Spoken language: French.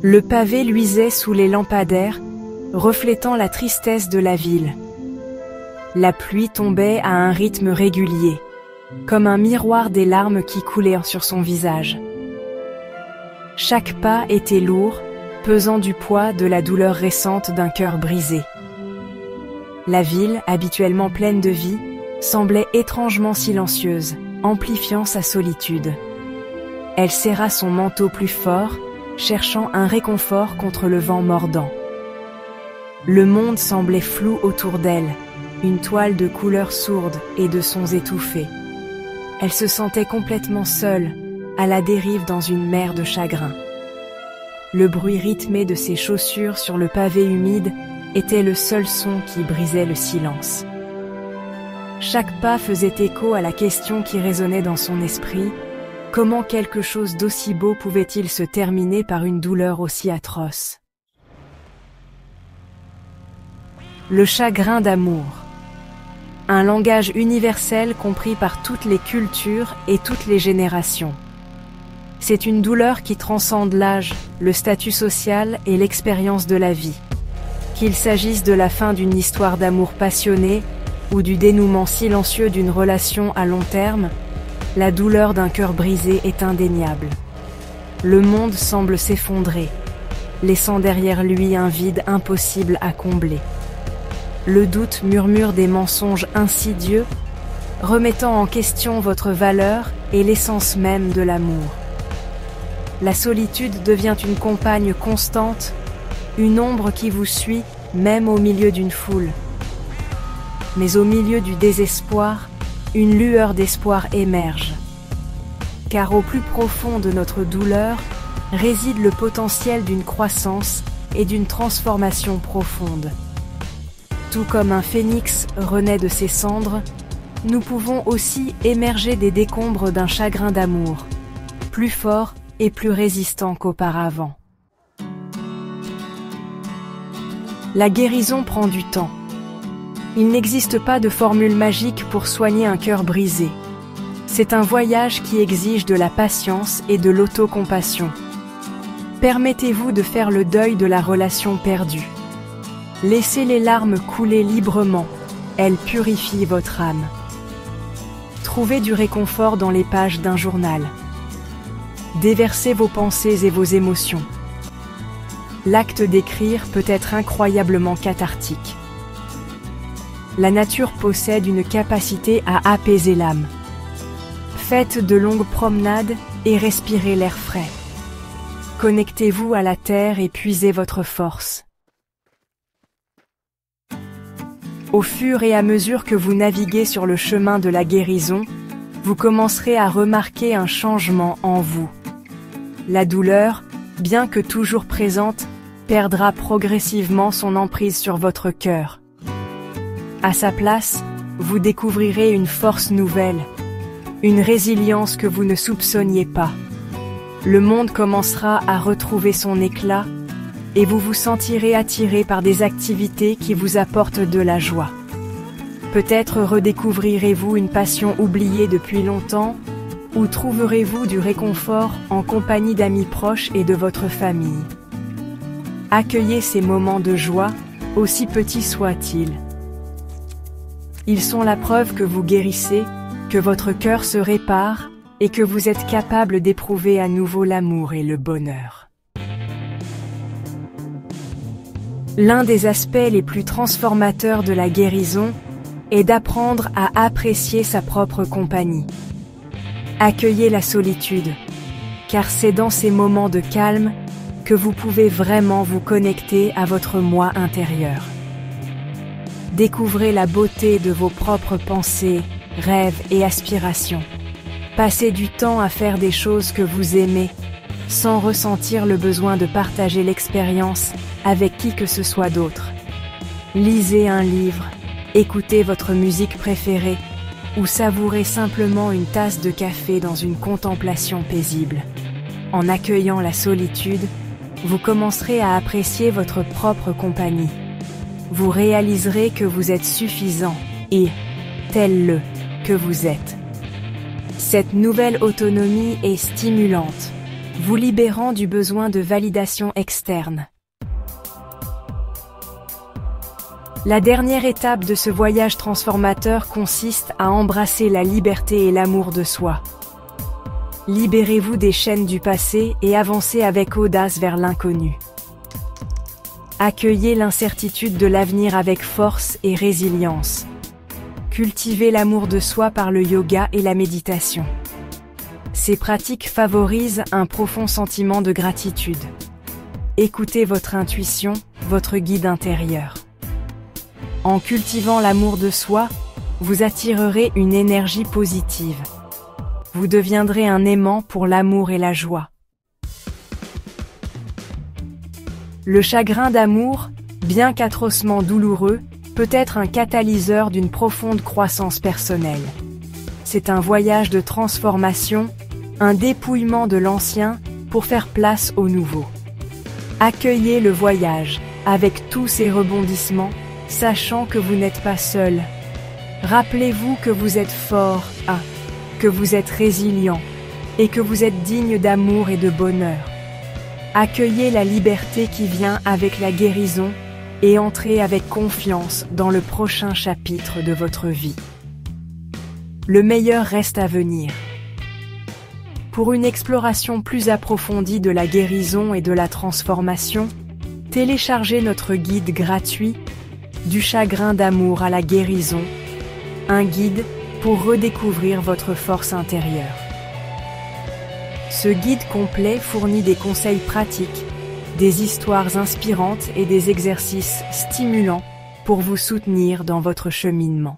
Le pavé luisait sous les lampadaires, reflétant la tristesse de la ville. La pluie tombait à un rythme régulier, comme un miroir des larmes qui coulaient sur son visage. Chaque pas était lourd, pesant du poids de la douleur récente d'un cœur brisé. La ville, habituellement pleine de vie, semblait étrangement silencieuse, amplifiant sa solitude. Elle serra son manteau plus fort, cherchant un réconfort contre le vent mordant. Le monde semblait flou autour d'elle, une toile de couleurs sourdes et de sons étouffés. Elle se sentait complètement seule, à la dérive dans une mer de chagrin. Le bruit rythmé de ses chaussures sur le pavé humide était le seul son qui brisait le silence. Chaque pas faisait écho à la question qui résonnait dans son esprit: comment quelque chose d'aussi beau pouvait-il se terminer par une douleur aussi atroce? Le chagrin d'amour. Un langage universel compris par toutes les cultures et toutes les générations. C'est une douleur qui transcende l'âge, le statut social et l'expérience de la vie. Qu'il s'agisse de la fin d'une histoire d'amour passionné ou du dénouement silencieux d'une relation à long terme, la douleur d'un cœur brisé est indéniable. Le monde semble s'effondrer, laissant derrière lui un vide impossible à combler. Le doute murmure des mensonges insidieux, remettant en question votre valeur et l'essence même de l'amour. La solitude devient une compagne constante, une ombre qui vous suit même au milieu d'une foule. Mais au milieu du désespoir, une lueur d'espoir émerge. Car au plus profond de notre douleur réside le potentiel d'une croissance et d'une transformation profonde. Tout comme un phénix renaît de ses cendres, nous pouvons aussi émerger des décombres d'un chagrin d'amour, plus fort et plus résistant qu'auparavant. La guérison prend du temps. Il n'existe pas de formule magique pour soigner un cœur brisé. C'est un voyage qui exige de la patience et de l'autocompassion. Permettez-vous de faire le deuil de la relation perdue. Laissez les larmes couler librement, elles purifient votre âme. Trouvez du réconfort dans les pages d'un journal. Déversez vos pensées et vos émotions. L'acte d'écrire peut être incroyablement cathartique. La nature possède une capacité à apaiser l'âme. Faites de longues promenades et respirez l'air frais. Connectez-vous à la terre et puisez votre force. Au fur et à mesure que vous naviguez sur le chemin de la guérison, vous commencerez à remarquer un changement en vous. La douleur, bien que toujours présente, perdra progressivement son emprise sur votre cœur. À sa place, vous découvrirez une force nouvelle, une résilience que vous ne soupçonniez pas. Le monde commencera à retrouver son éclat et vous vous sentirez attiré par des activités qui vous apportent de la joie. Peut-être redécouvrirez-vous une passion oubliée depuis longtemps, ou trouverez-vous du réconfort en compagnie d'amis proches et de votre famille. Accueillez ces moments de joie, aussi petits soient-ils. Ils sont la preuve que vous guérissez, que votre cœur se répare et que vous êtes capable d'éprouver à nouveau l'amour et le bonheur. L'un des aspects les plus transformateurs de la guérison est d'apprendre à apprécier sa propre compagnie. Accueillez la solitude, car c'est dans ces moments de calme que vous pouvez vraiment vous connecter à votre moi intérieur. Découvrez la beauté de vos propres pensées, rêves et aspirations. Passez du temps à faire des choses que vous aimez, sans ressentir le besoin de partager l'expérience avec qui que ce soit d'autre. Lisez un livre, écoutez votre musique préférée ou savourez simplement une tasse de café dans une contemplation paisible. En accueillant la solitude, vous commencerez à apprécier votre propre compagnie. Vous réaliserez que vous êtes suffisant et, tel le que vous êtes. Cette nouvelle autonomie est stimulante, vous libérant du besoin de validation externe. La dernière étape de ce voyage transformateur consiste à embrasser la liberté et l'amour de soi. Libérez-vous des chaînes du passé et avancez avec audace vers l'inconnu. Accueillez l'incertitude de l'avenir avec force et résilience. Cultivez l'amour de soi par le yoga et la méditation. Ces pratiques favorisent un profond sentiment de gratitude. Écoutez votre intuition, votre guide intérieur. En cultivant l'amour de soi, vous attirerez une énergie positive. Vous deviendrez un aimant pour l'amour et la joie. Le chagrin d'amour, bien qu'atrocement douloureux, peut être un catalyseur d'une profonde croissance personnelle. C'est un voyage de transformation, un dépouillement de l'ancien pour faire place au nouveau. Accueillez le voyage, avec tous ses rebondissements, sachant que vous n'êtes pas seul. Rappelez-vous que vous êtes fort, que vous êtes résilient, et que vous êtes digne d'amour et de bonheur. Accueillez la liberté qui vient avec la guérison et entrez avec confiance dans le prochain chapitre de votre vie. Le meilleur reste à venir. Pour une exploration plus approfondie de la guérison et de la transformation, téléchargez notre guide gratuit « Du chagrin d'amour à la guérison », un guide pour redécouvrir votre force intérieure. Ce guide complet fournit des conseils pratiques, des histoires inspirantes et des exercices stimulants pour vous soutenir dans votre cheminement.